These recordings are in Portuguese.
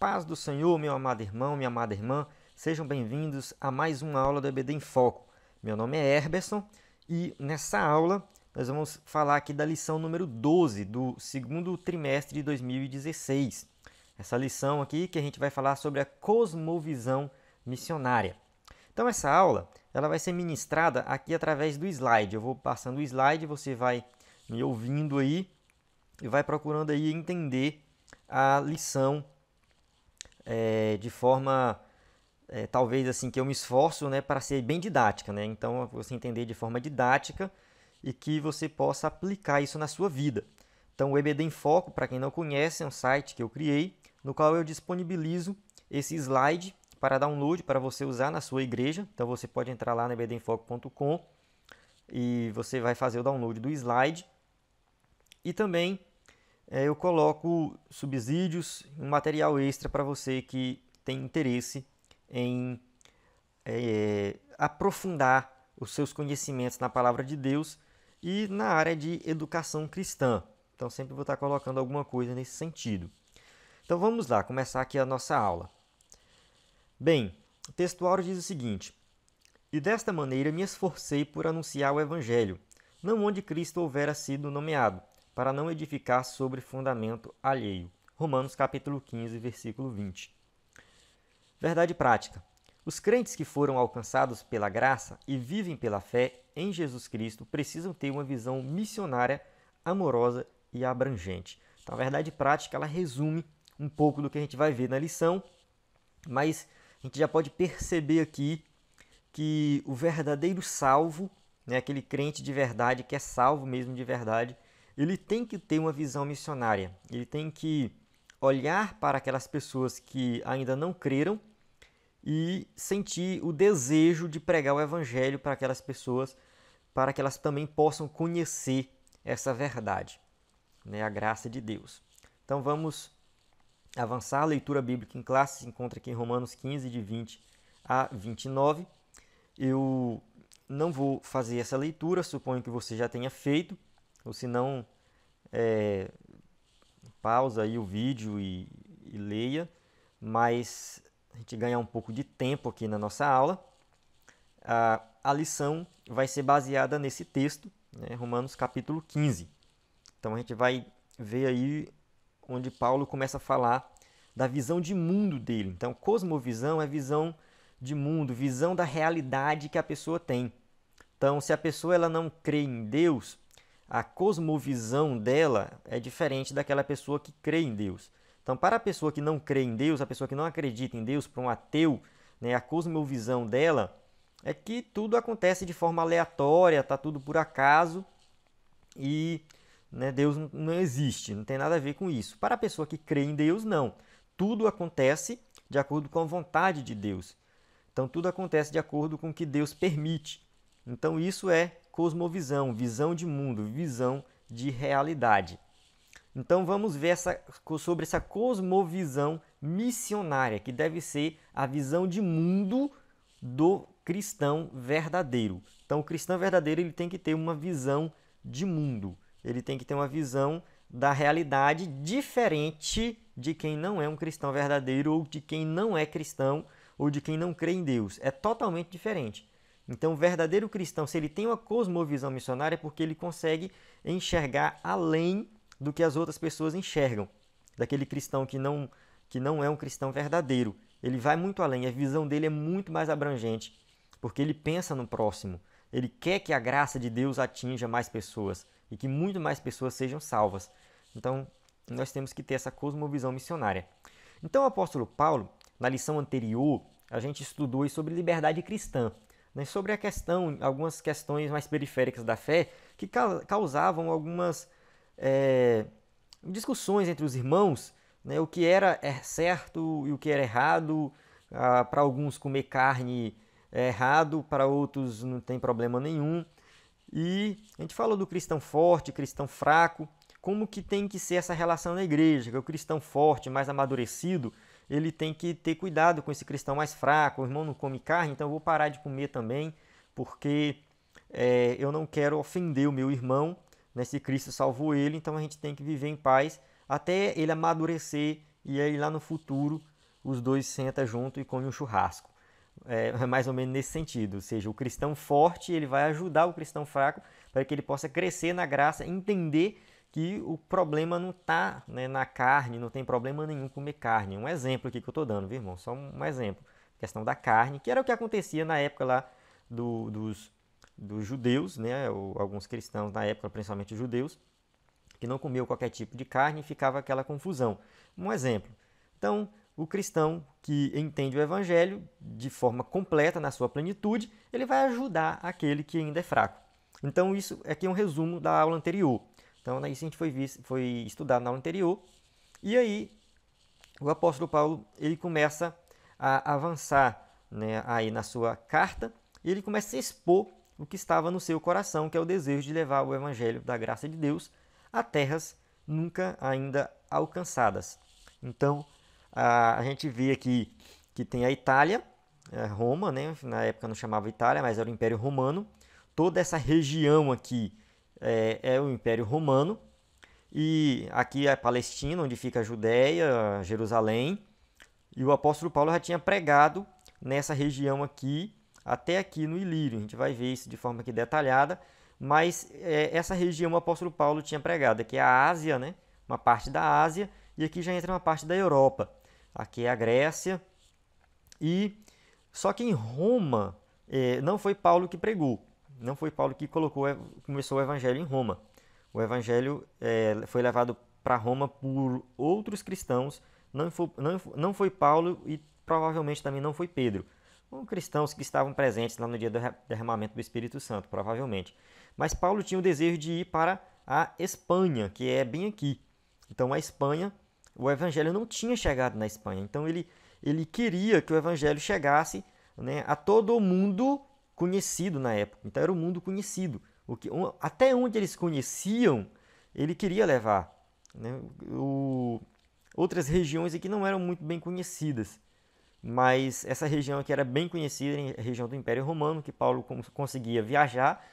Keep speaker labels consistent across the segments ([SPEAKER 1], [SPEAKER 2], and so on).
[SPEAKER 1] paz do Senhor, meu amado irmão, minha amada irmã, sejam bem-vindos a mais uma aula do EBD em Foco. Meu nome é Herberson e nessa aula nós vamos falar aqui da lição número 12 do segundo trimestre de 2016. Essa lição aqui que a gente vai falar sobre a cosmovisão missionária. Então essa aula ela vai ser ministrada aqui através do slide. Eu vou passando o slide, você vai me ouvindo aí e vai procurando aí entender a lição de forma, talvez assim, que eu me esforço, né, para ser bem didática, né? Então, você entender de forma didática e que você possa aplicar isso na sua vida. Então, o EBD em Foco, para quem não conhece, é um site que eu criei, no qual eu disponibilizo esse slide para download, para você usar na sua igreja. Então, você pode entrar lá no ebdemfoco.com e você vai fazer o download do slide. E também eu coloco subsídios, um material extra para você que tem interesse em aprofundar os seus conhecimentos na palavra de Deus e na área de educação cristã. Então sempre vou estar colocando alguma coisa nesse sentido. Então vamos lá, começar aqui a nossa aula. Bem, o textuário diz o seguinte: E desta maneira me esforcei por anunciar o Evangelho, não onde Cristo houvera sido nomeado, para não edificar sobre fundamento alheio. Romanos capítulo 15, versículo 20. Verdade prática. Os crentes que foram alcançados pela graça e vivem pela fé em Jesus Cristo precisam ter uma visão missionária, amorosa e abrangente. Então, a verdade prática ela resume um pouco do que a gente vai ver na lição, mas a gente já pode perceber aqui que o verdadeiro salvo, né, aquele crente de verdade que é salvo mesmo de verdade, ele tem que ter uma visão missionária. Ele tem que olhar para aquelas pessoas que ainda não creram e sentir o desejo de pregar o evangelho para aquelas pessoas, para que elas também possam conhecer essa verdade, né, a graça de Deus. Então vamos avançar. A leitura bíblica em classe se encontra aqui em Romanos 15, de 20 a 29. Eu não vou fazer essa leitura, suponho que você já tenha feito, ou se não, pausa aí o vídeo e leia, mas a gente ganhar um pouco de tempo aqui na nossa aula. A lição vai ser baseada nesse texto, né, Romanos capítulo 15. Então a gente vai ver aí onde Paulo começa a falar da visão de mundo dele. Então, cosmovisão é visão de mundo, visão da realidade que a pessoa tem. Então, se a pessoa ela não crê em Deus, a cosmovisão dela é diferente daquela pessoa que crê em Deus. Então, para a pessoa que não crê em Deus, a pessoa que não acredita em Deus, para um ateu, né, a cosmovisão dela é que tudo acontece de forma aleatória, está tudo por acaso e, né, Deus não existe, não tem nada a ver com isso. Para a pessoa que crê em Deus, não. Tudo acontece de acordo com a vontade de Deus. Então, tudo acontece de acordo com o que Deus permite. Então, isso é cosmovisão, visão de mundo, visão de realidade. Então, vamos ver sobre essa cosmovisão missionária, que deve ser a visão de mundo do cristão verdadeiro. Então, o cristão verdadeiro ele tem que ter uma visão de mundo. Ele tem que ter uma visão da realidade diferente de quem não é um cristão verdadeiro ou de quem não é cristão ou de quem não crê em Deus. É totalmente diferente. Então, o verdadeiro cristão, se ele tem uma cosmovisão missionária, é porque ele consegue enxergar além do que as outras pessoas enxergam. Daquele cristão que não é um cristão verdadeiro. Ele vai muito além, a visão dele é muito mais abrangente, porque ele pensa no próximo. Ele quer que a graça de Deus atinja mais pessoas e que muito mais pessoas sejam salvas. Então, nós temos que ter essa cosmovisão missionária. Então, o apóstolo Paulo, na lição anterior, a gente estudou sobre liberdade cristã, né, sobre algumas questões mais periféricas da fé que causavam algumas discussões entre os irmãos, né, o que era certo e o que era errado. Para alguns comer carne é errado, para outros não tem problema nenhum. E a gente falou do cristão forte, cristão fraco, como que tem que ser essa relação na igreja, que o cristão forte, mais amadurecido, ele tem que ter cuidado com esse cristão mais fraco. O irmão não come carne, então eu vou parar de comer também, porque eu não quero ofender o meu irmão, né? Se Cristo salvou ele, então a gente tem que viver em paz até ele amadurecer e aí lá no futuro os dois sentam junto e comem um churrasco. É mais ou menos nesse sentido, ou seja, o cristão forte ele vai ajudar o cristão fraco para que ele possa crescer na graça, entender que o problema não está, né, na carne, não tem problema nenhum comer carne. Um exemplo aqui que eu estou dando, viu, irmão? Só um exemplo. A questão da carne, que era o que acontecia na época lá dos judeus, né, ou alguns cristãos na época, principalmente os judeus, que não comiam qualquer tipo de carne e ficava aquela confusão. Um exemplo. Então, o cristão que entende o evangelho de forma completa, na sua plenitude, ele vai ajudar aquele que ainda é fraco. Então, isso aqui é um resumo da aula anterior. Então, isso a gente foi estudado na aula anterior. E aí, o apóstolo Paulo ele começa a avançar, né, aí na sua carta, e ele começa a expor o que estava no seu coração, que é o desejo de levar o evangelho da graça de Deus a terras nunca ainda alcançadas. Então, a gente vê aqui que tem a Itália, Roma, né? Na época não chamava Itália, mas era o Império Romano. Toda essa região aqui é o Império Romano. E aqui é a Palestina, onde fica a Judéia, Jerusalém. E o apóstolo Paulo já tinha pregado nessa região aqui, até aqui no Ilírio. A gente vai ver isso de forma aqui detalhada. Mas essa região o apóstolo Paulo tinha pregado. Aqui é a Ásia, né? Uma parte da Ásia. E aqui já entra uma parte da Europa. Aqui é a Grécia. E só que em Roma não foi Paulo que pregou. Não foi Paulo que começou o evangelho em Roma. O evangelho foi levado para Roma por outros cristãos. Não foi Paulo e provavelmente também não foi Pedro. São cristãos que estavam presentes lá no dia do derramamento do Espírito Santo, provavelmente. Mas Paulo tinha o desejo de ir para a Espanha, que é bem aqui. Então a Espanha, o evangelho não tinha chegado na Espanha. Então ele queria que o evangelho chegasse, né, a todo o mundo conhecido na época. Então era o mundo conhecido. Até onde eles conheciam, ele queria levar. Né? Outras regiões aqui não eram muito bem conhecidas. Mas essa região aqui era bem conhecida, a região do Império Romano, que Paulo conseguia viajar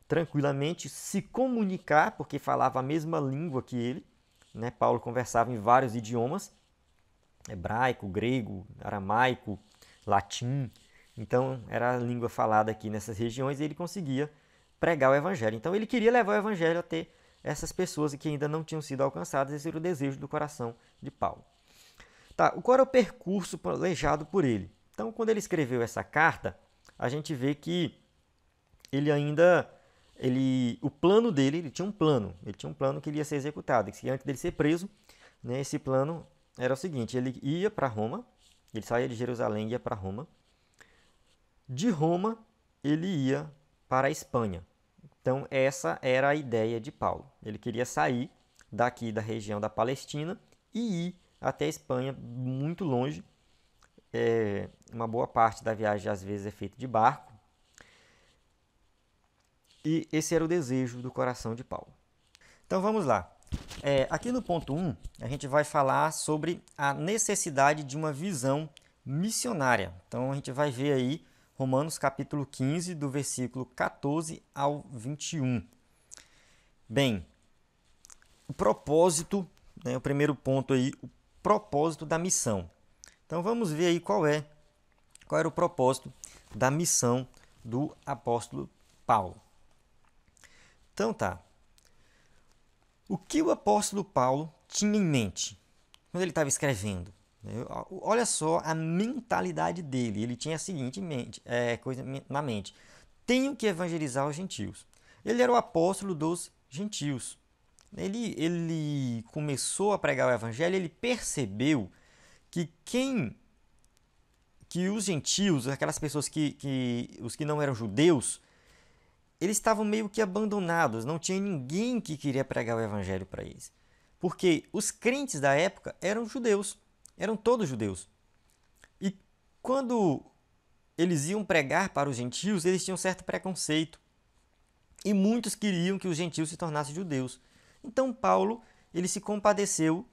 [SPEAKER 1] tranquilamente, se comunicar, porque falava a mesma língua que ele. Né? Paulo conversava em vários idiomas, hebraico, grego, aramaico, latim. Então, era a língua falada aqui nessas regiões e ele conseguia pregar o evangelho. Então, ele queria levar o evangelho até essas pessoas que ainda não tinham sido alcançadas. Esse era o desejo do coração de Paulo. Tá, qual era o percurso planejado por ele? Então, quando ele escreveu essa carta, a gente vê que o plano dele, ele tinha um plano que ele ia ser executado, que antes dele ser preso, né, esse plano era o seguinte, ele ia para Roma, ele saía de Jerusalém e ia para Roma. De Roma, ele ia para a Espanha. Então, essa era a ideia de Paulo. Ele queria sair daqui da região da Palestina e ir até a Espanha, muito longe. Uma boa parte da viagem, às vezes, é feita de barco. E esse era o desejo do coração de Paulo. Então, vamos lá. Aqui no ponto 1, a gente vai falar sobre a necessidade de uma visão missionária. Então, a gente vai ver aí Romanos capítulo 15, do versículo 14 ao 21. Bem, o propósito, né, o primeiro ponto aí, o propósito da missão. Então, vamos ver aí qual era o propósito da missão do apóstolo Paulo. Então, tá. O que o apóstolo Paulo tinha em mente quando ele estava escrevendo? Olha só a mentalidade dele. Ele tinha a seguinte coisa na mente. Tenho que evangelizar os gentios. Ele era o apóstolo dos gentios. Ele começou a pregar o evangelho, ele percebeu que os gentios, aquelas pessoas os que não eram judeus, eles estavam meio que abandonados, não tinha ninguém que queria pregar o evangelho para eles. Porque os crentes da época eram judeus, eram todos judeus. E quando eles iam pregar para os gentios, eles tinham certo preconceito. E muitos queriam que os gentios se tornassem judeus. Então Paulo, ele se compadeceu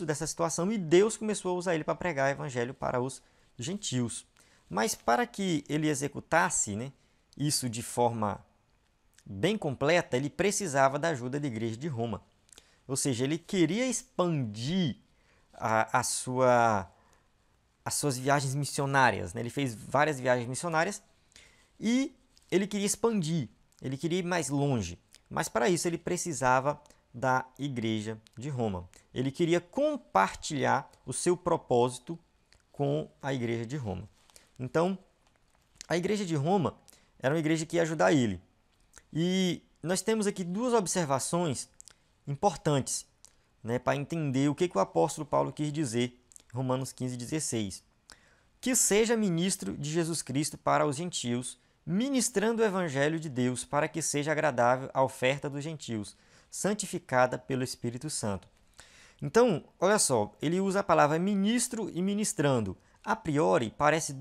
[SPEAKER 1] dessa situação e Deus começou a usar ele para pregar o evangelho para os gentios. Mas para que ele executasse, né, isso de forma bem completa, ele precisava da ajuda da igreja de Roma. Ou seja, ele queria expandir a sua as suas viagens missionárias, né? Ele fez várias viagens missionárias e ele queria expandir, ele queria ir mais longe, mas para isso ele precisava da Igreja de Roma. Ele queria compartilhar o seu propósito com a Igreja de Roma. Então, a Igreja de Roma era uma igreja que ia ajudar ele. E nós temos aqui duas observações importantes, né, para entender o que o apóstolo Paulo quis dizer em Romanos 15:16. Que seja ministro de Jesus Cristo para os gentios, ministrando o evangelho de Deus, para que seja agradável a oferta dos gentios, santificada pelo Espírito Santo. Então, olha só, ele usa a palavra ministro e ministrando. A priori, parece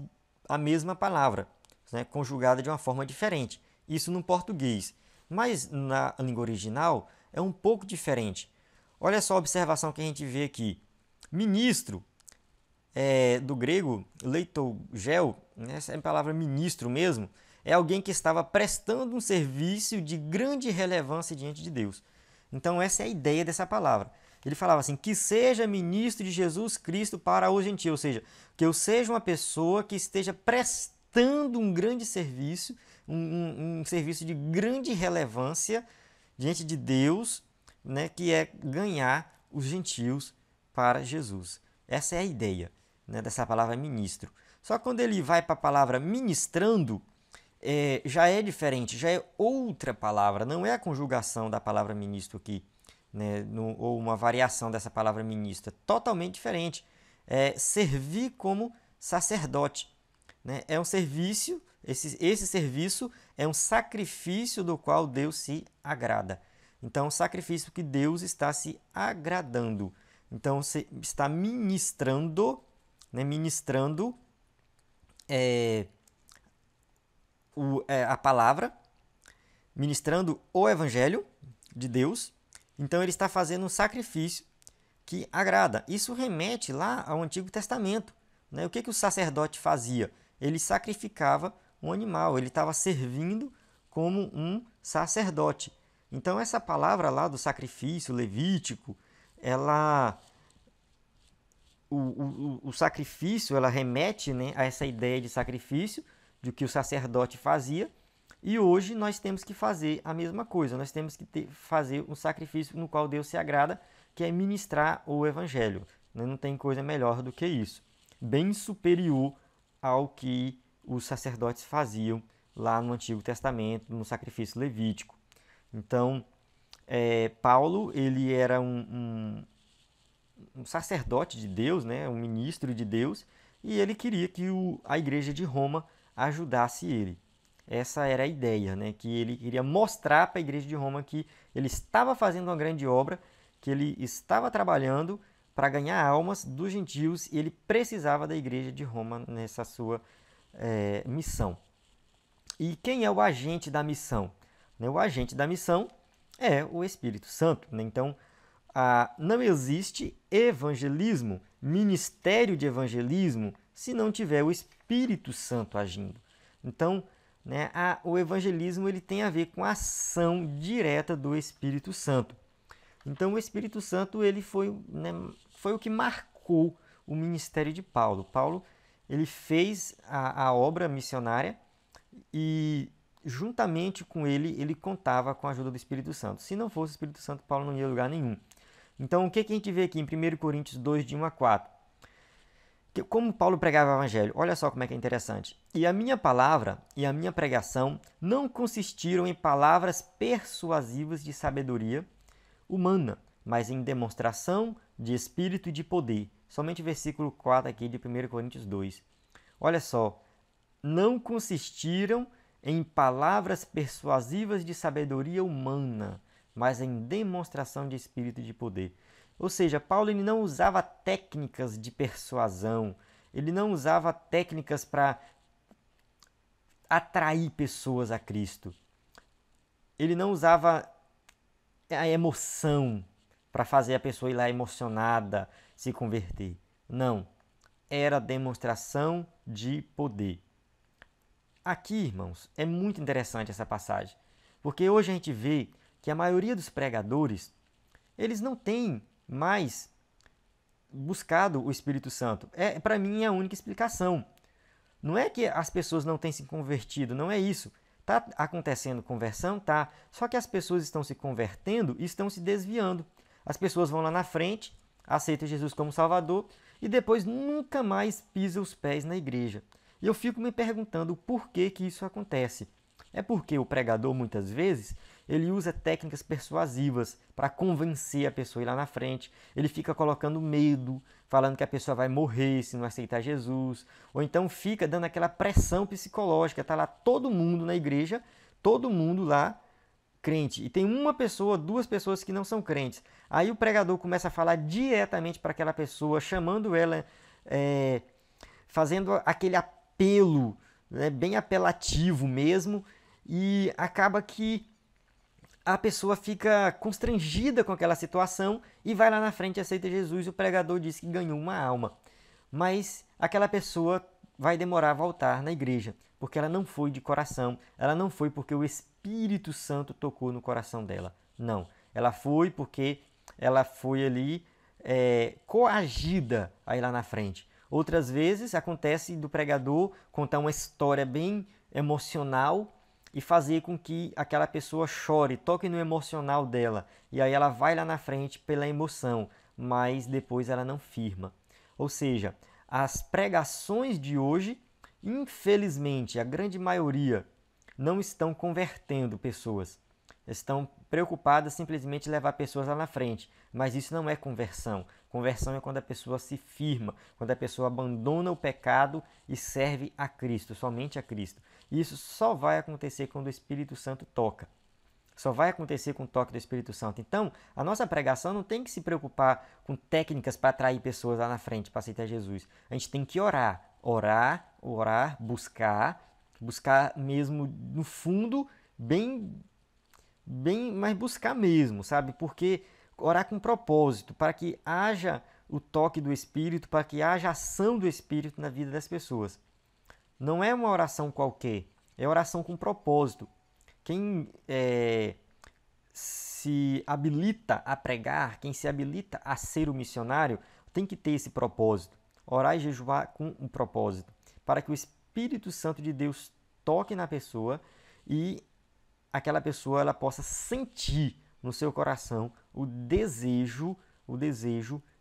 [SPEAKER 1] a mesma palavra, né, conjugada de uma forma diferente. Isso no português. Mas na língua original é um pouco diferente. Olha só a observação que a gente vê aqui. Ministro, do grego leitogel, essa é a palavra ministro mesmo, é alguém que estava prestando um serviço de grande relevância diante de Deus. Então essa é a ideia dessa palavra. Ele falava assim, que seja ministro de Jesus Cristo para os gentios, ou seja, que eu seja uma pessoa que esteja prestando um grande serviço, um serviço de grande relevância diante de Deus, né, que é ganhar os gentios para Jesus. Essa é a ideia, né, dessa palavra ministro. Só que quando ele vai para a palavra ministrando, já é diferente, já é outra palavra, não é a conjugação da palavra ministro aqui, né, ou uma variação dessa palavra ministro, é totalmente diferente. É servir como sacerdote, né? É um serviço, esse serviço é um sacrifício do qual Deus se agrada. Então, um sacrifício que Deus está se agradando. Então, você está ministrando, né, a palavra, ministrando o evangelho de Deus. Então, ele está fazendo um sacrifício que agrada. Isso remete lá ao Antigo Testamento, né? O que o sacerdote fazia? Ele sacrificava um animal, ele estava servindo como um sacerdote. Então, essa palavra lá do sacrifício levítico, o sacrifício, ela remete, né, a essa ideia de sacrifício, de que o sacerdote fazia, e hoje nós temos que fazer a mesma coisa, nós temos que fazer um sacrifício no qual Deus se agrada, que é ministrar o evangelho. Não tem coisa melhor do que isso. Bem superior ao que os sacerdotes faziam lá no Antigo Testamento, no sacrifício levítico. Então, Paulo, ele era um sacerdote de Deus, né? Um ministro de Deus, e ele queria que a igreja de Roma ajudasse ele. Essa era a ideia, né? Que ele queria mostrar para a igreja de Roma que ele estava fazendo uma grande obra, que ele estava trabalhando para ganhar almas dos gentios e ele precisava da igreja de Roma nessa sua missão. E quem é o agente da missão? O agente da missão é o Espírito Santo, né? Então, não existe evangelismo, ministério de evangelismo, se não tiver o Espírito Santo agindo. Então, né, o evangelismo ele tem a ver com a ação direta do Espírito Santo. Então, o Espírito Santo ele foi o que marcou o ministério de Paulo. Paulo ele fez a obra missionária e, juntamente com ele contava com a ajuda do Espírito Santo. Se não fosse o Espírito Santo, Paulo não ia a lugar nenhum. Então, o que a gente vê aqui em 1 Coríntios 2, de 1 a 4? Como Paulo pregava o evangelho, olha só como é que é interessante. E a minha palavra e a minha pregação não consistiram em palavras persuasivas de sabedoria humana, mas em demonstração de espírito e de poder. Somente o versículo 4 aqui de 1 Coríntios 2. Olha só, não consistiram em palavras persuasivas de sabedoria humana, mas em demonstração de espírito e de poder. Ou seja, Paulo ele não usava técnicas de persuasão, ele não usava técnicas para atrair pessoas a Cristo. Ele não usava a emoção para fazer a pessoa ir lá emocionada se converter. Não, era demonstração de poder. Aqui, irmãos, é muito interessante essa passagem, porque hoje a gente vê que a maioria dos pregadores, eles não têm mais buscado o Espírito Santo. Para mim, é a única explicação. Não é que as pessoas não têm se convertido, não é isso. Está acontecendo conversão? Tá. Só que as pessoas estão se convertendo e estão se desviando. As pessoas vão lá na frente, aceitam Jesus como Salvador e depois nunca mais pisam os pés na igreja. E eu fico me perguntando por que que isso acontece. É porque o pregador, muitas vezes, ele usa técnicas persuasivas para convencer a pessoa a ir lá na frente. Ele fica colocando medo, falando que a pessoa vai morrer se não aceitar Jesus. Ou então fica dando aquela pressão psicológica. Está lá todo mundo na igreja, todo mundo lá crente. E tem uma pessoa, duas pessoas que não são crentes. Aí o pregador começa a falar diretamente para aquela pessoa, chamando ela, fazendo aquele apelo, né, bem apelativo mesmo. E acaba que a pessoa fica constrangida com aquela situação e vai lá na frente e aceita Jesus. E o pregador diz que ganhou uma alma. Mas aquela pessoa vai demorar a voltar na igreja, porque ela não foi de coração, ela não foi porque o Espírito Santo tocou no coração dela. Não, ela foi porque ela foi ali coagida a ir lá na frente. Outras vezes acontece do pregador contar uma história bem emocional e fazer com que aquela pessoa chore, toque no emocional dela. E aí ela vai lá na frente pela emoção, mas depois ela não firma. Ou seja, as pregações de hoje, infelizmente, a grande maioria, não estão convertendo pessoas. Estão preocupadas simplesmente em levar pessoas lá na frente. Mas isso não é conversão. Conversão é quando a pessoa se firma, quando a pessoa abandona o pecado e serve a Cristo, somente a Cristo. E isso só vai acontecer quando o Espírito Santo toca. Só vai acontecer com o toque do Espírito Santo. Então, a nossa pregação não tem que se preocupar com técnicas para atrair pessoas lá na frente para aceitar Jesus. A gente tem que orar. Orar, orar, buscar mesmo no fundo, mas buscar mesmo, sabe? Porque orar com propósito, para que haja o toque do Espírito, para que haja ação do Espírito na vida das pessoas. Não é uma oração qualquer, é oração com propósito. Quem se habilita a pregar, quem se habilita a ser o missionário, tem que ter esse propósito. Orar e jejuar com um propósito, para que o Espírito Santo de Deus toque na pessoa e aquela pessoa ela possa sentir no seu coração o desejo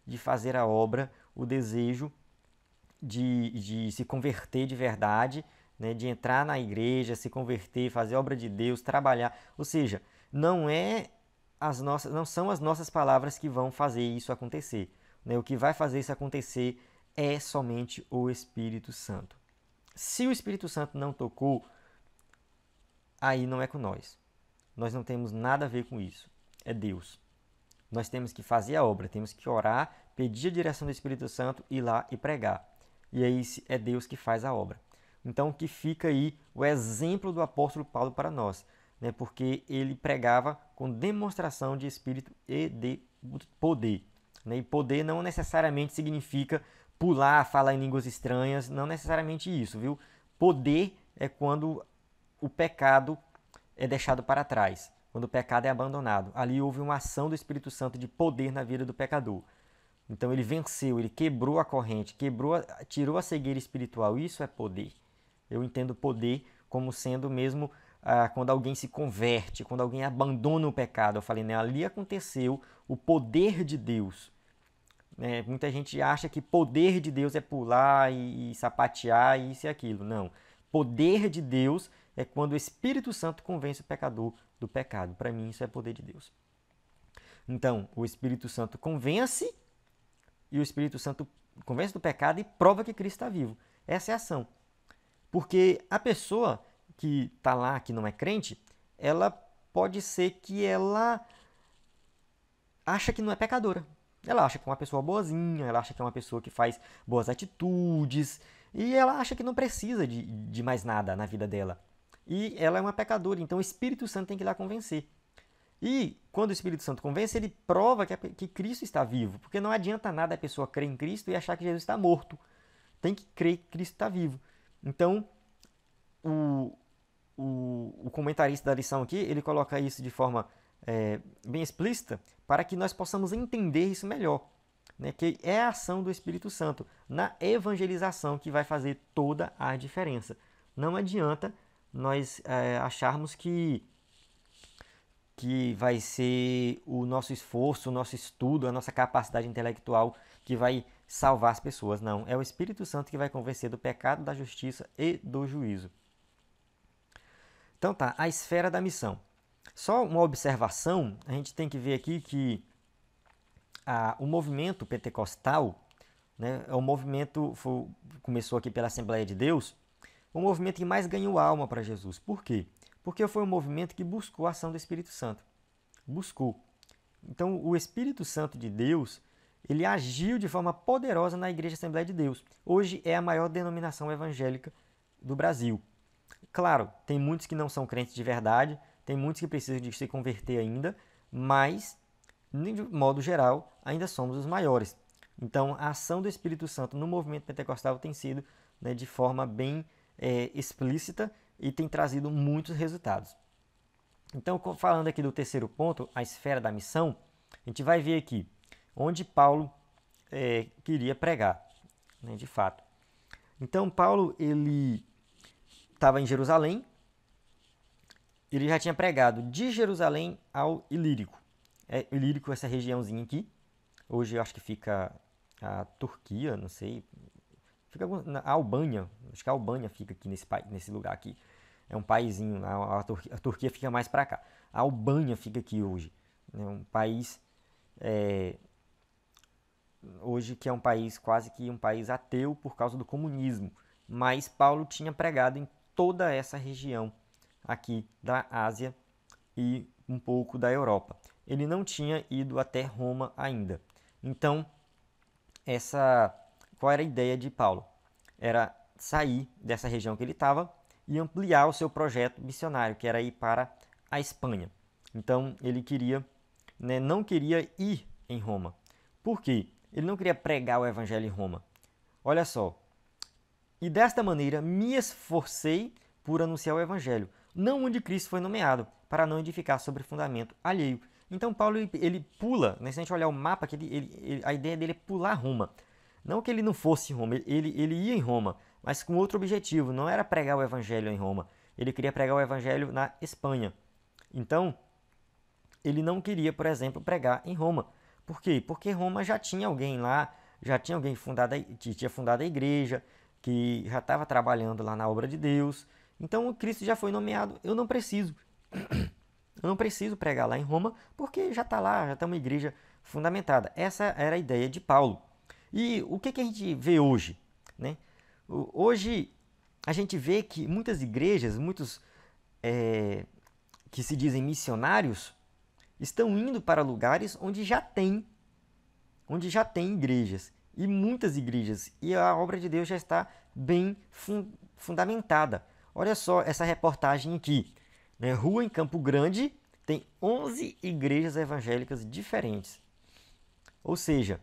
[SPEAKER 1] de fazer a obra, o desejo de se converter de verdade, né, de entrar na igreja, se converter, fazer a obra de Deus, trabalhar. Ou seja, não são as nossas palavras que vão fazer isso acontecer. Né? O que vai fazer isso acontecer é somente o Espírito Santo. Se o Espírito Santo não tocou, aí não é com nós. Nós não temos nada a ver com isso. É Deus. Nós temos que fazer a obra, temos que orar, pedir a direção do Espírito Santo, ir lá e pregar. E aí é Deus que faz a obra. Então, que fica aí o exemplo do apóstolo Paulo para nós, né? Porque ele pregava com demonstração de Espírito e de poder. Né? E poder não necessariamente significa pular, falar em línguas estranhas, não necessariamente isso, viu? Poder é quando o pecado é deixado para trás, quando o pecado é abandonado. Ali houve uma ação do Espírito Santo de poder na vida do pecador. Então ele venceu, ele quebrou a corrente, tirou a cegueira espiritual. Isso é poder. Eu entendo poder como sendo mesmo quando alguém se converte, quando alguém abandona o pecado. Eu falei, né, ali aconteceu o poder de Deus. Muita gente acha que poder de Deus é pular e sapatear e isso e aquilo. Não. Poder de Deus é quando o Espírito Santo convence o pecador do pecado. Para mim, isso é poder de Deus. Então, o Espírito Santo convence e o Espírito Santo convence do pecado e prova que Cristo está vivo. Essa é a ação. Porque a pessoa que está lá, que não é crente, ela pode ser que ela acha que não é pecadora. Ela acha que é uma pessoa boazinha, ela acha que é uma pessoa que faz boas atitudes e ela acha que não precisa de mais nada na vida dela. E ela é uma pecadora, então o Espírito Santo tem que ir lá convencer. E quando o Espírito Santo convence, ele prova que Cristo está vivo, porque não adianta nada a pessoa crer em Cristo e achar que Jesus está morto. Tem que crer que Cristo está vivo. Então, o comentarista da lição aqui, ele coloca isso de forma bem explícita para que nós possamos entender isso melhor. né, que é a ação do Espírito Santo na evangelização que vai fazer toda a diferença. Não adianta nós acharmos que vai ser o nosso esforço, o nosso estudo, a nossa capacidade intelectual que vai salvar as pessoas. Não, é o Espírito Santo que vai convencer do pecado, da justiça e do juízo. Então tá, a esfera da missão. Só uma observação, a gente tem que ver aqui que o movimento pentecostal, né, é um movimento, começou aqui pela Assembleia de Deus, o movimento que mais ganhou alma para Jesus. Por quê? Porque foi um movimento que buscou a ação do Espírito Santo. Buscou. Então, o Espírito Santo de Deus, ele agiu de forma poderosa na Igreja Assembleia de Deus. Hoje é a maior denominação evangélica do Brasil. Claro, tem muitos que não são crentes de verdade, tem muitos que precisam de se converter ainda, mas, de modo geral, ainda somos os maiores. Então, a ação do Espírito Santo no movimento pentecostal tem sido, né, de forma bem explícita e tem trazido muitos resultados. Então, falando aqui do terceiro ponto, a esfera da missão, a gente vai ver aqui onde Paulo queria pregar, né, de fato. Então, Paulo, ele estava em Jerusalém, ele já tinha pregado de Jerusalém ao Ilírico. Ilírico, essa regiãozinha aqui, hoje eu acho que fica a Turquia, não sei, fica a Albânia, acho que a Albânia fica aqui nesse lugar aqui. É um paísinho, a Turquia fica mais para cá. A Albânia fica aqui hoje. É um país, hoje que é um país quase que um país ateu por causa do comunismo. Mas Paulo tinha pregado em toda essa região aqui da Ásia e um pouco da Europa. Ele não tinha ido até Roma ainda. Então, qual era a ideia de Paulo? Era sair dessa região que ele estava e ampliar o seu projeto missionário, que era ir para a Espanha. Então, ele queria, né, não queria ir em Roma. Por quê? Ele não queria pregar o evangelho em Roma. Olha só. E desta maneira me esforcei por anunciar o evangelho, não onde Cristo foi nomeado, para não edificar sobre fundamento alheio. Então Paulo ele pula, né, se a gente olhar o mapa, a ideia dele é pular Roma. Não que ele não fosse em Roma, ele ia em Roma, mas com outro objetivo, não era pregar o evangelho em Roma. Ele queria pregar o evangelho na Espanha. Então, ele não queria, por exemplo, pregar em Roma. Por quê? Porque Roma já tinha alguém lá, já tinha alguém que tinha fundado a igreja, que já estava trabalhando lá na obra de Deus. Então, Cristo já foi nomeado. Eu não preciso. Eu não preciso pregar lá em Roma, porque já está lá, já está uma igreja fundamentada. Essa era a ideia de Paulo. E o que a gente vê hoje, né? Hoje a gente vê que muitas igrejas, muitos que se dizem missionários, estão indo para lugares onde já tem igrejas. E muitas igrejas. E a obra de Deus já está bem fundamentada. Olha só essa reportagem aqui. Né? Rua em Campo Grande tem 11 igrejas evangélicas diferentes. Ou seja,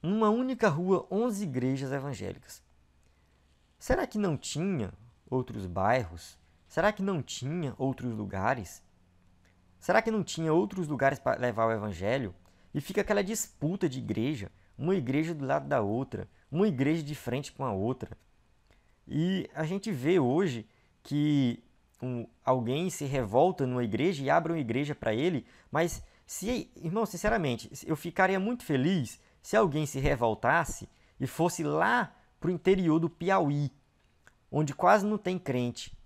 [SPEAKER 1] numa única rua, 11 igrejas evangélicas. Será que não tinha outros bairros? Será que não tinha outros lugares? Será que não tinha outros lugares para levar o evangelho? E fica aquela disputa de igreja, uma igreja do lado da outra, uma igreja de frente com a outra. E a gente vê hoje que alguém se revolta numa igreja e abre uma igreja para ele, mas, irmão, sinceramente, eu ficaria muito feliz se alguém se revoltasse e fosse lá para o interior do Piauí, onde quase não tem crente,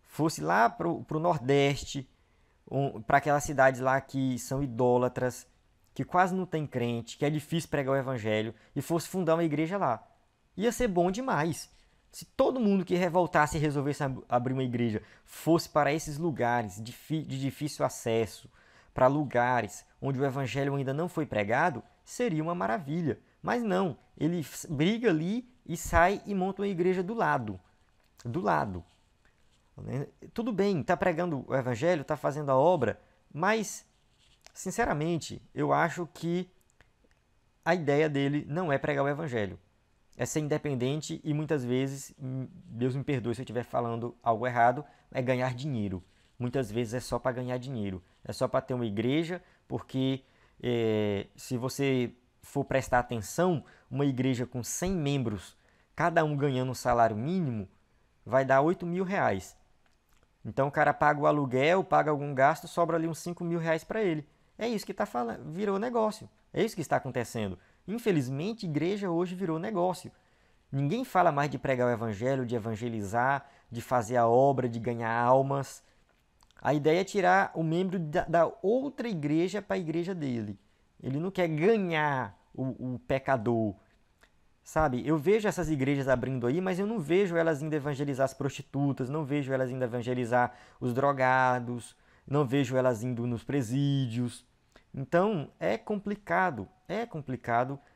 [SPEAKER 1] fosse lá para o Nordeste, para aquelas cidades lá que são idólatras, que quase não tem crente, que é difícil pregar o evangelho, e fosse fundar uma igreja lá. Ia ser bom demais. Se todo mundo que revoltasse e resolvesse abrir uma igreja fosse para esses lugares de difícil acesso, para lugares onde o evangelho ainda não foi pregado, seria uma maravilha. Mas não, ele briga ali e sai e monta uma igreja do lado. Do lado. Tudo bem, está pregando o evangelho, está fazendo a obra, mas, sinceramente, eu acho que a ideia dele não é pregar o evangelho. É ser independente e muitas vezes, Deus me perdoe se eu estiver falando algo errado, é ganhar dinheiro. Muitas vezes é só para ganhar dinheiro. É só para ter uma igreja, porque Se você for prestar atenção, uma igreja com 100 membros, cada um ganhando um salário mínimo, vai dar 8 mil reais. Então o cara paga o aluguel, paga algum gasto, sobra ali uns 5 mil reais para ele. É isso que está falando, virou negócio. É isso que está acontecendo. Infelizmente, igreja hoje virou negócio. Ninguém fala mais de pregar o evangelho, de evangelizar, de fazer a obra, de ganhar almas. A ideia é tirar o membro da outra igreja para a igreja dele. Ele não quer ganhar o pecador. Sabe, eu vejo essas igrejas abrindo aí, mas eu não vejo elas indo evangelizar as prostitutas, não vejo elas indo evangelizar os drogados, não vejo elas indo nos presídios. Então, é complicado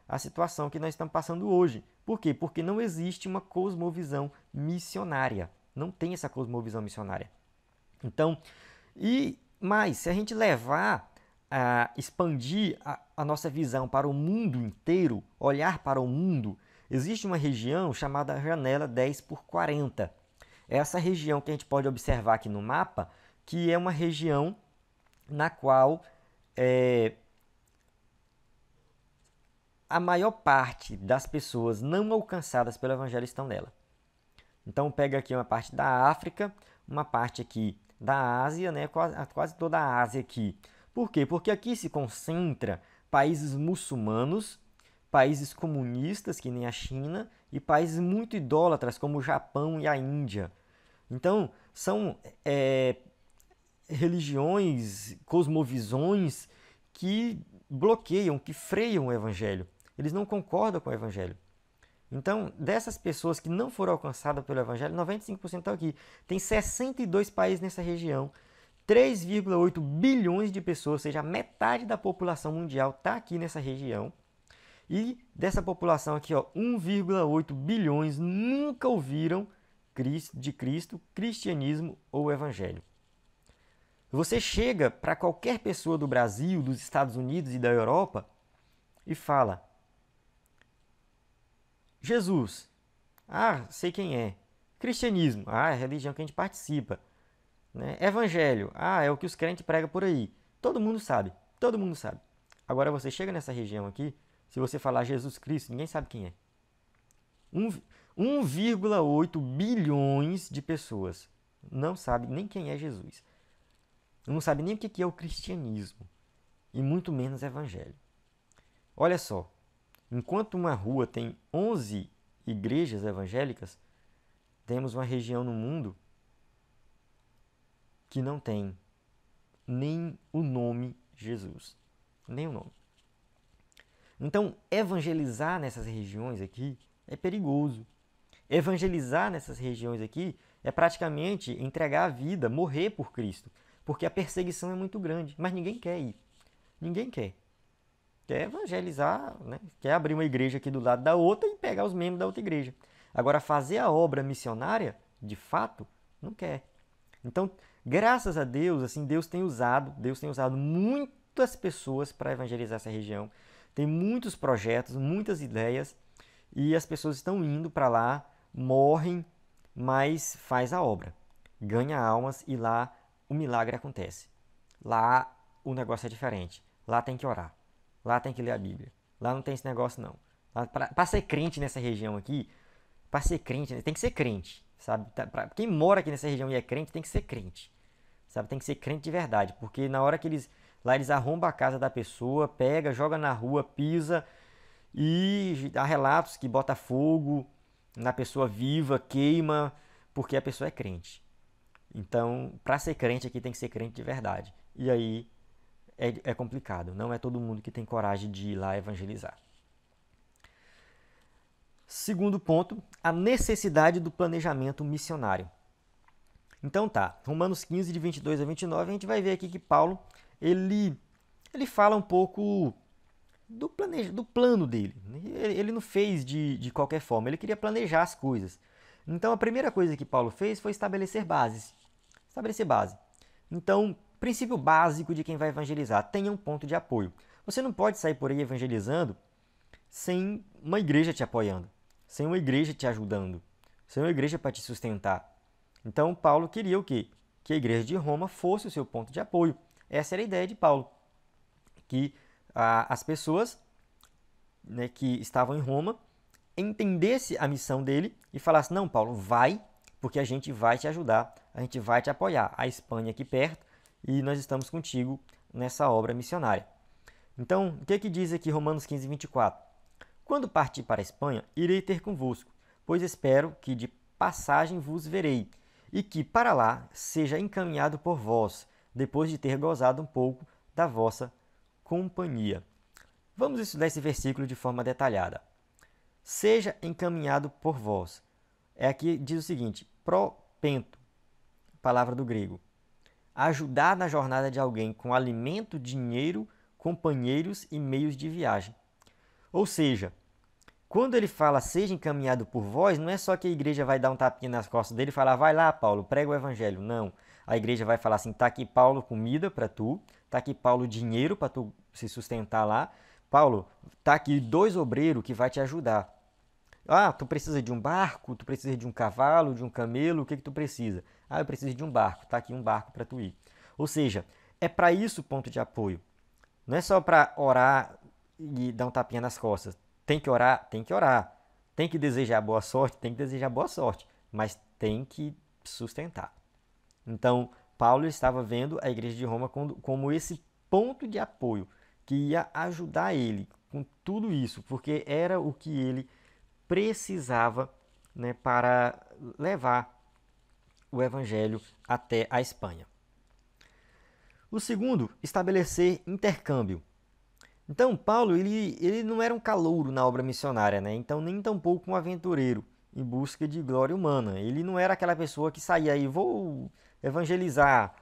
[SPEAKER 1] a situação que nós estamos passando hoje. Por quê? Porque não existe uma cosmovisão missionária. Não tem essa cosmovisão missionária. Então, mas se a gente levar a expandir a nossa visão para o mundo inteiro, olhar para o mundo, existe uma região chamada janela 10x40. Essa região que a gente pode observar aqui no mapa, que é uma região na qual a maior parte das pessoas não alcançadas pelo evangelho estão nela. Então pega aqui uma parte da África, uma parte aqui da Ásia, né? Quase toda a Ásia aqui. Por quê? Porque aqui se concentra países muçulmanos, países comunistas, que nem a China, e países muito idólatras, como o Japão e a Índia. Então, são religiões, cosmovisões que bloqueiam, que freiam o evangelho. Eles não concordam com o evangelho. Então, dessas pessoas que não foram alcançadas pelo evangelho, 95% estão aqui. Tem 62 países nessa região, 3,8 bilhões de pessoas, ou seja, a metade da população mundial está aqui nessa região. E dessa população aqui, 1,8 bilhões nunca ouviram de Cristo, cristianismo ou evangelho. Você chega para qualquer pessoa do Brasil, dos Estados Unidos e da Europa e fala: Jesus, sei quem é. Cristianismo, é a religião que a gente participa. Né? Evangelho, é o que os crentes pregam por aí. Todo mundo sabe, todo mundo sabe. Agora você chega nessa região aqui, se você falar Jesus Cristo, ninguém sabe quem é. 1,8 bilhões de pessoas não sabe nem quem é Jesus. Não sabe nem o que é o cristianismo. E muito menos evangelho. Olha só, enquanto uma rua tem 11 igrejas evangélicas, temos uma região no mundo que não tem nem o nome Jesus. Nem o nome. Então, evangelizar nessas regiões aqui é perigoso. Evangelizar nessas regiões aqui é praticamente entregar a vida, morrer por Cristo. Porque a perseguição é muito grande. Mas ninguém quer ir. Ninguém quer. Quer evangelizar, né? Quer abrir uma igreja aqui do lado da outra e pegar os membros da outra igreja. Agora, fazer a obra missionária, de fato, não quer. Então, graças a Deus, assim, Deus tem usado muitas pessoas para evangelizar essa região. Tem muitos projetos, muitas ideias, e as pessoas estão indo para lá, morrem, mas faz a obra. Ganha almas e lá o milagre acontece. Lá o negócio é diferente. Lá tem que orar. Lá tem que ler a Bíblia. Lá não tem esse negócio, não. Para ser crente nessa região aqui, para ser crente, tem que ser crente, sabe? Quem mora aqui nessa região e é crente, tem que ser crente, sabe? Tem que ser crente de verdade, porque na hora que eles arrombam a casa da pessoa, pega, joga na rua, pisa, e há relatos que bota fogo na pessoa viva, queima, porque a pessoa é crente. Então, para ser crente aqui tem que ser crente de verdade. E aí é complicado. Não é todo mundo que tem coragem de ir lá evangelizar. Segundo ponto, a necessidade do planejamento missionário. Então tá, Romanos 15, de 22 a 29, a gente vai ver aqui que Paulo, ele fala um pouco do plano dele. Ele não fez de qualquer forma, ele queria planejar as coisas. Então a primeira coisa que Paulo fez foi estabelecer bases. Estabelecer base. Então, princípio básico de quem vai evangelizar, tenha um ponto de apoio. Você não pode sair por aí evangelizando sem uma igreja te apoiando, sem uma igreja te ajudando, sem uma igreja para te sustentar. Então, Paulo queria o quê? Que a igreja de Roma fosse o seu ponto de apoio. Essa era a ideia de Paulo, que as pessoas, né, que estavam em Roma entendesse a missão dele e falasse: não, Paulo, vai, porque a gente vai te ajudar, a gente vai te apoiar. A Espanha aqui perto e nós estamos contigo nessa obra missionária. Então, o que diz aqui Romanos 15, 24? Quando partir para a Espanha, irei ter convosco, pois espero que de passagem vos verei, e que para lá seja encaminhado por vós, depois de ter gozado um pouco da vossa companhia. Vamos estudar esse versículo de forma detalhada. Seja encaminhado por vós. Aqui diz o seguinte: propento, palavra do grego. Ajudar na jornada de alguém com alimento, dinheiro, companheiros e meios de viagem. Ou seja, quando ele fala seja encaminhado por vós, não é só que a igreja vai dar um tapinha nas costas dele e falar: vai lá, Paulo, prega o evangelho. Não. A igreja vai falar assim: tá aqui, Paulo, comida para tu, tá aqui, Paulo, dinheiro para tu se sustentar lá. Paulo, tá aqui 2 obreiros que vai te ajudar. Ah, tu precisa de um barco, tu precisa de um cavalo, de um camelo, o que tu precisa? Ah, eu preciso de um barco, tá aqui um barco para tu ir. Ou seja, é para isso o ponto de apoio. Não é só para orar e dar um tapinha nas costas. Tem que orar? Tem que orar. Tem que desejar boa sorte? Tem que desejar boa sorte. Mas tem que sustentar. Então, Paulo estava vendo a igreja de Roma como esse ponto de apoio que ia ajudar ele com tudo isso, porque era o que ele precisava, né, para levar o evangelho até a Espanha. O segundo, estabelecer intercâmbio. Então, Paulo ele não era um calouro na obra missionária, né? Então, nem tampouco um aventureiro em busca de glória humana. Ele não era aquela pessoa que saía aí, vou evangelizar,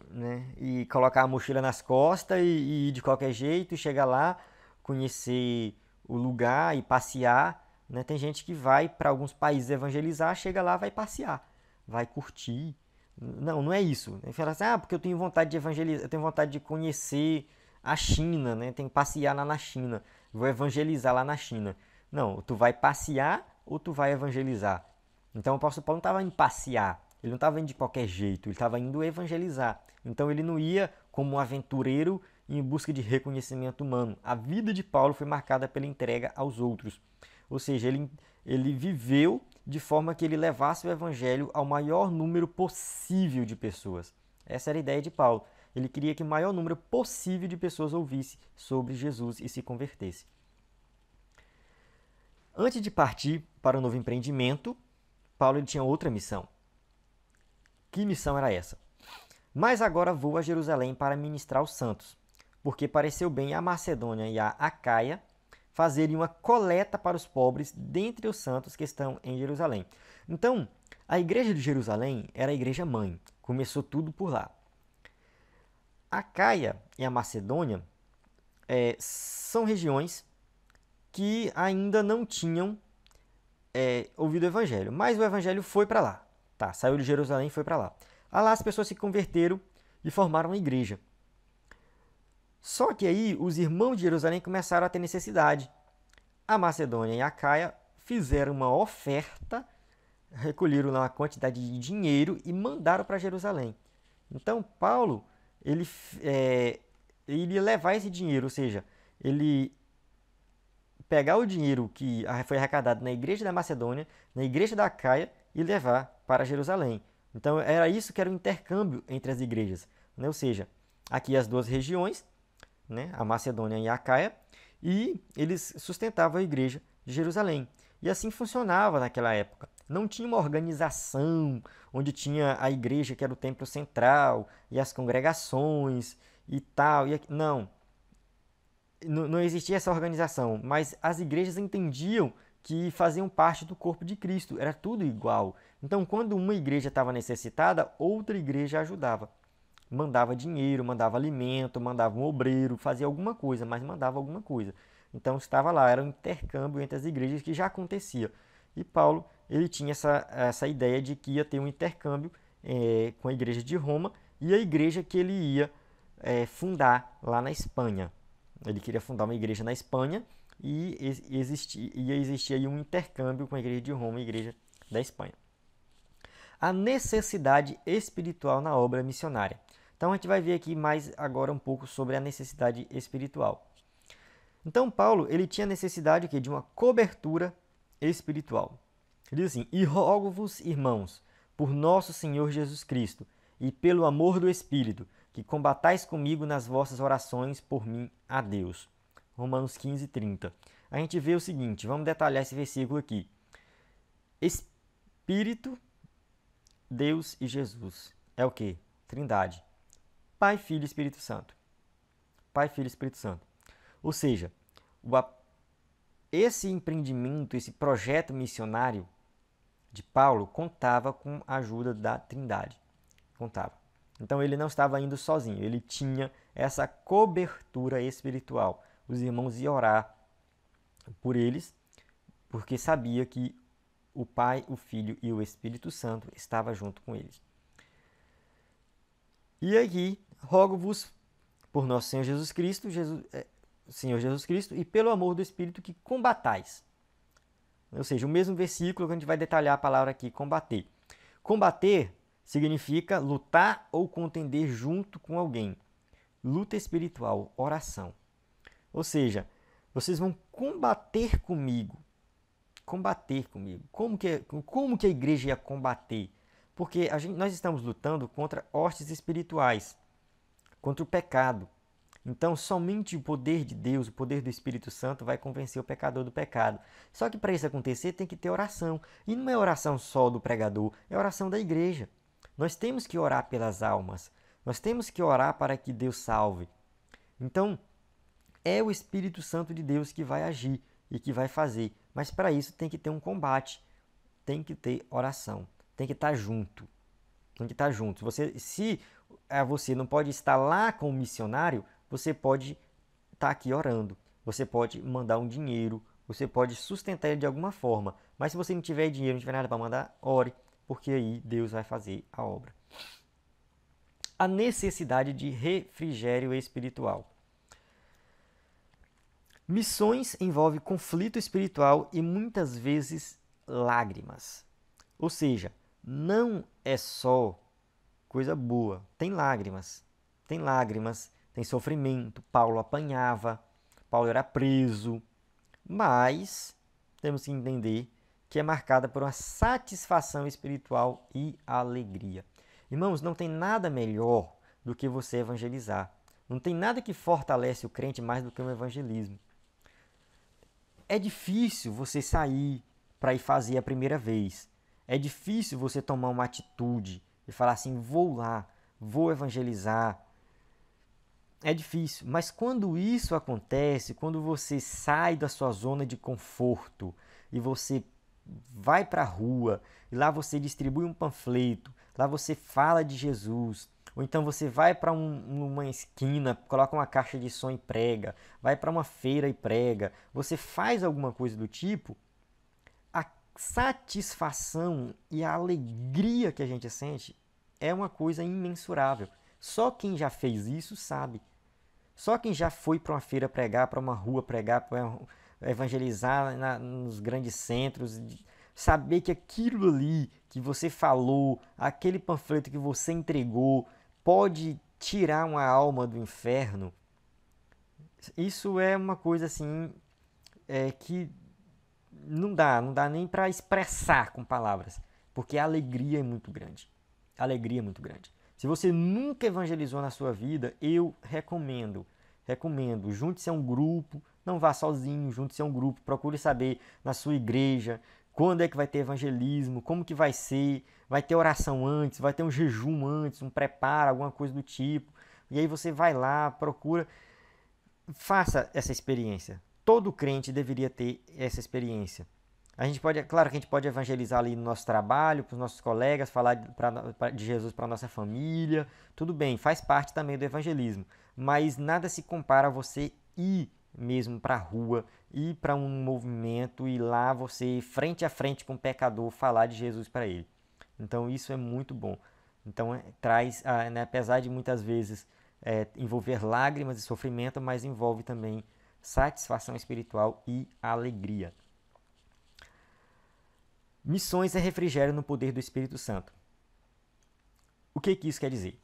[SPEAKER 1] né? E colocar a mochila nas costas e ir de qualquer jeito, chegar lá, conhecer o lugar e passear, né? Tem gente que vai para alguns países evangelizar, chega lá, vai passear, vai curtir. Não, não é isso. Ele fala assim: ah, porque eu tenho vontade de evangelizar, eu tenho vontade de conhecer a China, né? Tem que passear lá na China, vou evangelizar lá na China. Não, tu vai passear ou tu vai evangelizar? Então o apóstolo Paulo não estava indo passear, ele não estava indo de qualquer jeito, ele estava indo evangelizar. Então ele não ia como um aventureiro em busca de reconhecimento humano. A vida de Paulo foi marcada pela entrega aos outros. Ou seja, ele viveu de forma que ele levasse o evangelho ao maior número possível de pessoas. Essa era a ideia de Paulo. Ele queria que o maior número possível de pessoas ouvisse sobre Jesus e se convertesse. Antes de partir para o novo empreendimento, Paulo tinha outra missão. Que missão era essa? Mas agora vou a Jerusalém para ministrar aos santos, porque pareceu bem a Macedônia e a Acaia fazerem uma coleta para os pobres dentre os santos que estão em Jerusalém. Então, a igreja de Jerusalém era a igreja mãe. Começou tudo por lá. A Acaia e a Macedônia são regiões que ainda não tinham ouvido o evangelho, mas o evangelho foi para lá. Tá, saiu de Jerusalém e foi para lá. Lá as pessoas se converteram e formaram uma igreja. Só que aí os irmãos de Jerusalém começaram a ter necessidade. A Macedônia e a Acaia fizeram uma oferta, recolheram lá uma quantidade de dinheiro e mandaram para Jerusalém. Então Paulo ele ia levar esse dinheiro, ou seja, ele pegar o dinheiro que foi arrecadado na igreja da Macedônia, na igreja da Acaia e levar para Jerusalém. Então era isso que era o intercâmbio entre as igrejas, né? Ou seja, aqui as duas regiões, né, a Macedônia e a Acaia, e eles sustentavam a igreja de Jerusalém. E assim funcionava naquela época. Não tinha uma organização onde tinha a igreja que era o templo central e as congregações e tal. Não. Não existia essa organização, mas as igrejas entendiam que faziam parte do corpo de Cristo. Era tudo igual. Então, quando uma igreja estava necessitada, outra igreja ajudava. Mandava dinheiro, mandava alimento, mandava um obreiro, fazia alguma coisa, mas mandava alguma coisa. Então estava lá, era um intercâmbio entre as igrejas que já acontecia. E Paulo, ele tinha essa ideia de que ia ter um intercâmbio com a igreja de Roma e a igreja que ele ia fundar lá na Espanha. Ele queria fundar uma igreja na Espanha e ia existir aí um intercâmbio com a igreja de Roma e a igreja da Espanha. A necessidade espiritual na obra missionária. Então a gente vai ver aqui mais agora um pouco sobre a necessidade espiritual. Então, Paulo, ele tinha necessidade de uma cobertura espiritual. Ele diz assim: e rogo-vos, irmãos, por nosso Senhor Jesus Cristo, e pelo amor do Espírito, que combatais comigo nas vossas orações por mim a Deus. Romanos 15, 30. A gente vê o seguinte, vamos detalhar esse versículo aqui. Espírito, Deus e Jesus. É o quê? Trindade. Pai, Filho e Espírito Santo. Pai, Filho e Espírito Santo. Ou seja, esse empreendimento, esse projeto missionário de Paulo contava com a ajuda da Trindade. Contava. Então ele não estava indo sozinho, ele tinha essa cobertura espiritual. Os irmãos iam orar por eles, porque sabia que o Pai, o Filho e o Espírito Santo estavam junto com eles. E aqui, rogo-vos por nosso Senhor Jesus Cristo, Senhor Jesus Cristo, e pelo amor do Espírito que combatais. Ou seja, o mesmo versículo que a gente vai detalhar a palavra aqui, combater. Combater significa lutar ou contender junto com alguém. Luta espiritual, oração. Ou seja, vocês vão combater comigo. Combater comigo. Como que a igreja ia combater? Porque nós estamos lutando contra hostes espirituais, contra o pecado. Então, somente o poder de Deus, o poder do Espírito Santo vai convencer o pecador do pecado. Só que para isso acontecer tem que ter oração. E não é oração só do pregador, é oração da igreja. Nós temos que orar pelas almas. Nós temos que orar para que Deus salve. Então, é o Espírito Santo de Deus que vai agir e que vai fazer. Mas para isso tem que ter um combate, tem que ter oração, tem que estar junto. Tem que estar junto. Se você não pode estar lá com o missionário, você pode estar aqui orando. Você pode mandar um dinheiro, você pode sustentar ele de alguma forma. Mas se você não tiver dinheiro, não tiver nada para mandar, ore, porque aí Deus vai fazer a obra. A necessidade de refrigério espiritual. Missões envolve conflito espiritual e muitas vezes lágrimas. Ou seja, não é só coisa boa. Tem lágrimas, tem sofrimento. Paulo apanhava, Paulo era preso, mas temos que entender que é marcada por uma satisfação espiritual e alegria. Irmãos, não tem nada melhor do que você evangelizar. Não tem nada que fortalece o crente mais do que o evangelismo. É difícil você sair para ir fazer a primeira vez. É difícil você tomar uma atitude e falar assim, vou lá, vou evangelizar. É difícil, mas quando isso acontece, quando você sai da sua zona de conforto e você vai para a rua, e lá você distribui um panfleto, lá você fala de Jesus, ou então você vai para uma esquina, coloca uma caixa de som e prega, vai para uma feira e prega, você faz alguma coisa do tipo, a satisfação e a alegria que a gente sente é uma coisa imensurável. Só quem já fez isso sabe. Só quem já foi para uma feira pregar, para uma rua pregar, para evangelizar nos grandes centros, saber que aquilo ali que você falou, aquele panfleto que você entregou, pode tirar uma alma do inferno. Isso é uma coisa assim que não dá nem para expressar com palavras, porque a alegria é muito grande. A alegria é muito grande. Se você nunca evangelizou na sua vida, eu recomendo, junte-se a um grupo, não vá sozinho, junte-se a um grupo, procure saber na sua igreja quando é que vai ter evangelismo, como que vai ter oração antes, vai ter um jejum antes, um preparo, alguma coisa do tipo. E aí você vai lá, procura, faça essa experiência. Todo crente deveria ter essa experiência. Claro que a gente pode evangelizar ali no nosso trabalho, para os nossos colegas, falar de Jesus para a nossa família, tudo bem, faz parte também do evangelismo, mas nada se compara a você ir mesmo para a rua, ir para um movimento e lá você, frente a frente com o pecador, falar de Jesus para ele. Então isso é muito bom. Então traz, apesar de muitas vezes envolver lágrimas e sofrimento, mas envolve também satisfação espiritual e alegria. Missões é refrigério no poder do Espírito Santo. O que isso quer dizer?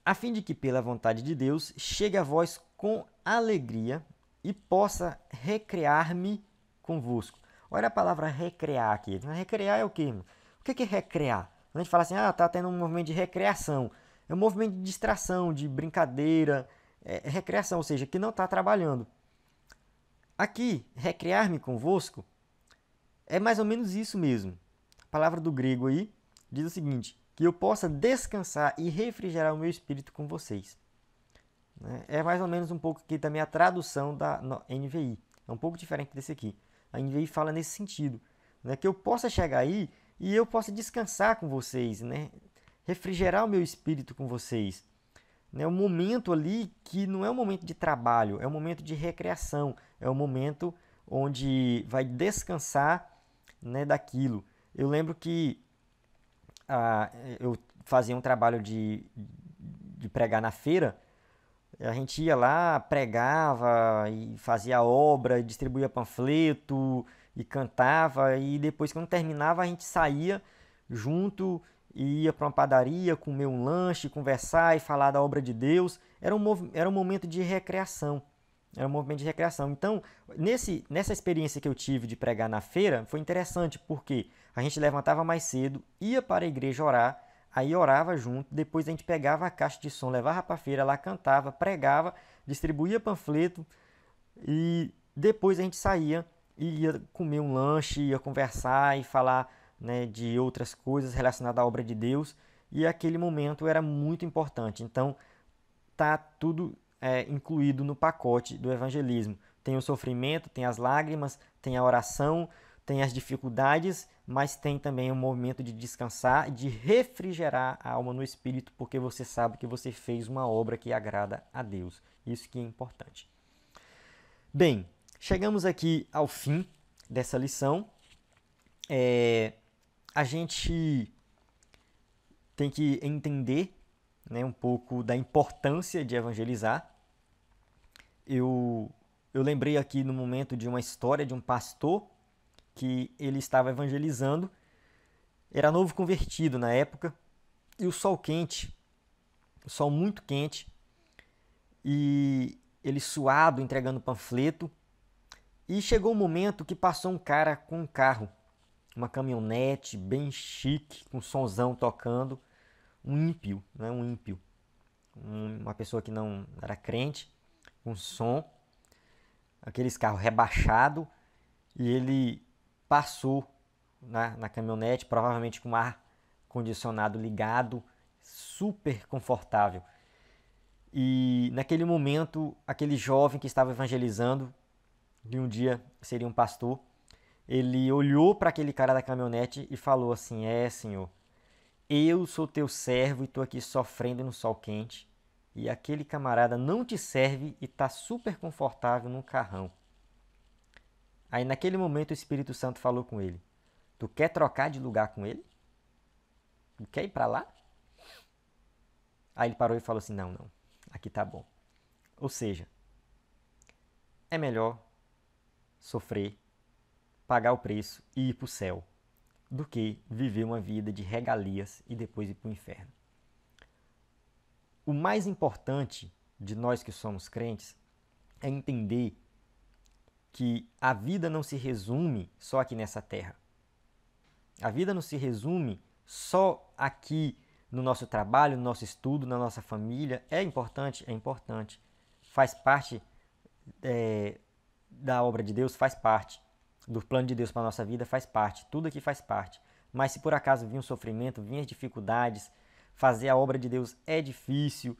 [SPEAKER 1] A fim de que, pela vontade de Deus, chegue a vós com alegria e possa recrear-me convosco. Olha a palavra recrear aqui. Recrear é o quê? O que é recrear? Quando a gente fala assim, tá tendo um movimento de recreação. É um movimento de distração, de brincadeira, recreação, ou seja, que não está trabalhando. Aqui, recrear-me convosco, é mais ou menos isso mesmo. A palavra do grego aí diz o seguinte, que eu possa descansar e refrigerar o meu espírito com vocês. É mais ou menos um pouco aqui também a tradução da NVI. É um pouco diferente desse aqui. A NVI fala nesse sentido, né? Que eu possa chegar aí e eu possa descansar com vocês, né? Refrigerar o meu espírito com vocês. É um momento ali que não é um momento de trabalho, é um momento de recreação, é um momento onde vai descansar, né, daquilo. Eu lembro que eu fazia um trabalho de pregar na feira. A gente ia lá, pregava e fazia obra, distribuía panfleto e cantava. E depois, quando terminava, a gente saía junto e ia para uma padaria, comer um lanche, conversar e falar da obra de Deus. Era um momento de recreação. Era um movimento de recreação. Então, nessa experiência que eu tive de pregar na feira, foi interessante, porque a gente levantava mais cedo, ia para a igreja orar, aí orava junto, depois a gente pegava a caixa de som, levava para a feira, lá cantava, pregava, distribuía panfleto e depois a gente saía e ia comer um lanche, ia conversar e falar, né, de outras coisas relacionadas à obra de Deus, e aquele momento era muito importante. Então, tá tudo incluído no pacote do evangelismo. Tem o sofrimento, tem as lágrimas, tem a oração, tem as dificuldades, mas tem também o movimento de descansar, de refrigerar a alma no espírito, porque você sabe que você fez uma obra que agrada a Deus. Isso que é importante. Bem, chegamos aqui ao fim dessa lição. A gente tem que entender, né, um pouco da importância de evangelizar. Eu lembrei aqui no momento de uma história de um pastor que ele estava evangelizando, era novo convertido na época, e o sol quente, o sol muito quente, e ele suado, entregando panfleto, e chegou um momento que passou um cara com um carro, uma caminhonete bem chique, com sonzão tocando, um ímpio, né? Um ímpio, uma pessoa que não era crente, com som, aqueles carros rebaixados, e ele passou na caminhonete, provavelmente com o ar condicionado ligado, super confortável. E naquele momento, aquele jovem que estava evangelizando, que um dia seria um pastor, ele olhou para aquele cara da caminhonete e falou assim: Senhor, eu sou teu servo e estou aqui sofrendo no sol quente, e aquele camarada não te serve e está super confortável no carrão. Aí naquele momento o Espírito Santo falou com ele: tu quer trocar de lugar com ele? Tu quer ir para lá? Aí ele parou e falou assim: não, aqui tá bom. Ou seja, é melhor sofrer, pagar o preço e ir para o céu, do que viver uma vida de regalias e depois ir para o inferno. O mais importante de nós que somos crentes é entender que a vida não se resume só aqui nessa terra. A vida não se resume só aqui no nosso trabalho, no nosso estudo, na nossa família. É importante? É importante. Faz parte da obra de Deus, faz parte. Do plano de Deus para a nossa vida, faz parte. Tudo aqui faz parte. Mas se por acaso vir um sofrimento, vir as dificuldades, fazer a obra de Deus é difícil,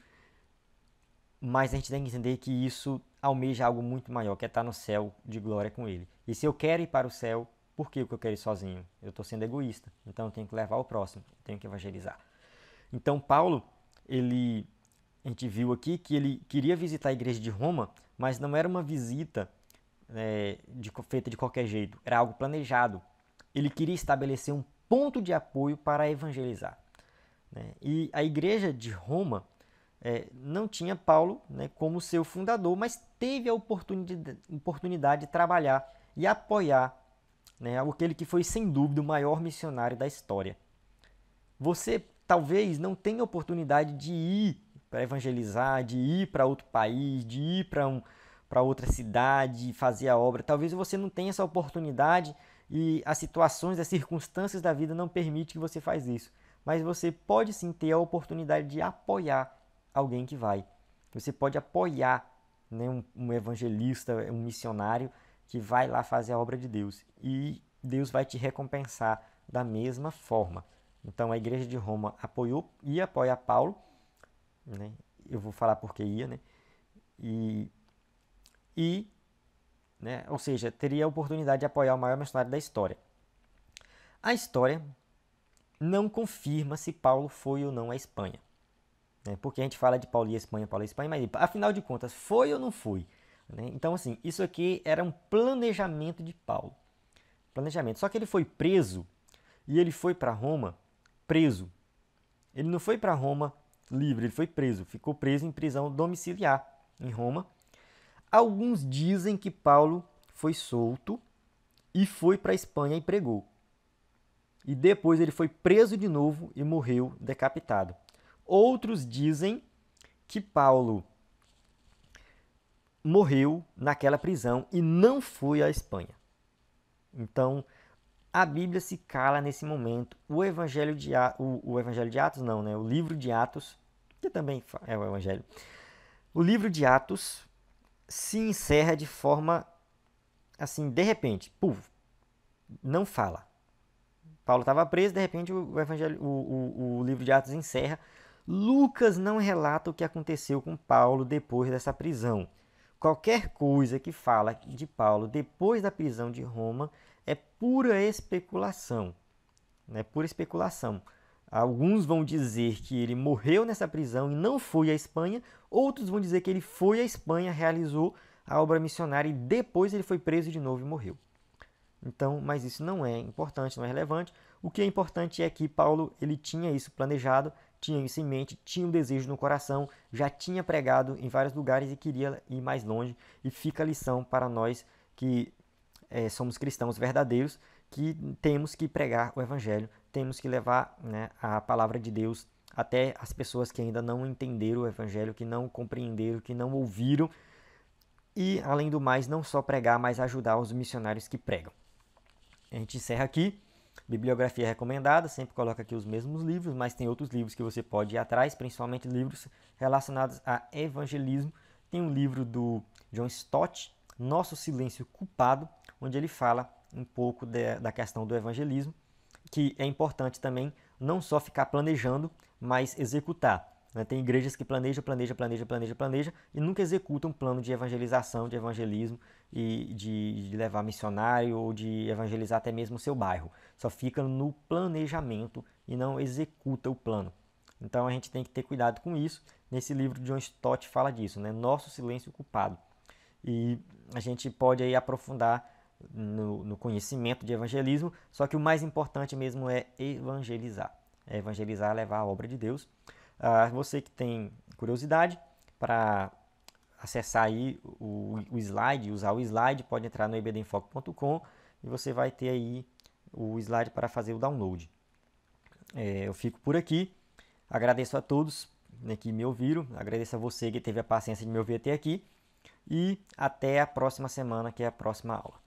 [SPEAKER 1] mas a gente tem que entender que isso almeja algo muito maior, que é estar no céu de glória com Ele. E se eu quero ir para o céu, por que eu quero ir sozinho? Eu estou sendo egoísta, então eu tenho que levar o próximo, eu tenho que evangelizar. Então Paulo, a gente viu aqui que ele queria visitar a igreja de Roma, mas não era uma visita feita de qualquer jeito, era algo planejado. Ele queria estabelecer um ponto de apoio para evangelizar. E a igreja de Roma não tinha Paulo, como seu fundador, mas teve a oportunidade de trabalhar e apoiar aquele que foi, sem dúvida, o maior missionário da história. Você talvez não tenha oportunidade de ir para evangelizar, de ir para outro país, de ir para para outra cidade, fazer a obra. Talvez você não tenha essa oportunidade e as situações, as circunstâncias da vida não permitem que você faça isso. Mas você pode sim ter a oportunidade de apoiar alguém que vai. Você pode apoiar, né, um evangelista, um missionário que vai lá fazer a obra de Deus. E Deus vai te recompensar da mesma forma. Então a igreja de Roma ia apoiar Paulo, né? Eu vou falar porque ia, né? E né? Ou seja, teria a oportunidade de apoiar o maior missionário da história. A história não confirma se Paulo foi ou não à Espanha, né? Porque a gente fala de Paulo e Espanha, mas afinal de contas, foi ou não foi? Né? Então, assim, isso aqui era um planejamento de Paulo. Planejamento. Só que ele foi preso e ele foi para Roma preso. Ele não foi para Roma livre, ele foi preso. Ficou preso em prisão domiciliar em Roma. Alguns dizem que Paulo foi solto e foi para a Espanha e pregou. E depois ele foi preso de novo e morreu decapitado. Outros dizem que Paulo morreu naquela prisão e não foi à Espanha. Então, a Bíblia se cala nesse momento. O Evangelho de Atos não, né? O livro de Atos, que também é o Evangelho. O livro de Atos se encerra de forma assim, de repente, puf, não fala. Paulo estava preso, de repente o livro de Atos encerra. Lucas não relata o que aconteceu com Paulo depois dessa prisão. Qualquer coisa que fala de Paulo depois da prisão de Roma é pura especulação. É pura especulação. Alguns vão dizer que ele morreu nessa prisão e não foi à Espanha. Outros vão dizer que ele foi à Espanha, realizou a obra missionária e depois ele foi preso de novo e morreu. Então, mas isso não é importante, não é relevante. O que é importante é que Paulo ele tinha isso planejado, tinha isso em mente, tinha um desejo no coração, já tinha pregado em vários lugares e queria ir mais longe. E fica a lição para nós que somos cristãos verdadeiros, que temos que pregar o Evangelho, temos que levar, né, a palavra de Deus até as pessoas que ainda não entenderam o Evangelho, que não compreenderam, que não ouviram. E, além do mais, não só pregar, mas ajudar os missionários que pregam. A gente encerra aqui. Bibliografia recomendada, sempre coloca aqui os mesmos livros, mas tem outros livros que você pode ir atrás, principalmente livros relacionados a evangelismo. Tem um livro do John Stott, Nosso Silêncio Culpado, onde ele fala um pouco da questão do evangelismo, que é importante também não só ficar planejando, mas executar. Tem igrejas que planejam e nunca executam um plano de evangelização, de evangelismo e de levar missionário ou de evangelizar até mesmo o seu bairro. Só fica no planejamento e não executa o plano. Então a gente tem que ter cuidado com isso. Nesse livro, John Stott fala disso, né? Nosso Silêncio Culpado. E a gente pode aí aprofundar no conhecimento de evangelismo, só que o mais importante mesmo é evangelizar. É evangelizar, levar a obra de Deus. Você que tem curiosidade para acessar aí o slide, usar o slide, pode entrar no ebdenfoco.com e você vai ter aí o slide para fazer o download. Eu fico por aqui, agradeço a todos, né, que me ouviram, agradeço a você que teve a paciência de me ouvir até aqui e até a próxima semana, que é a próxima aula.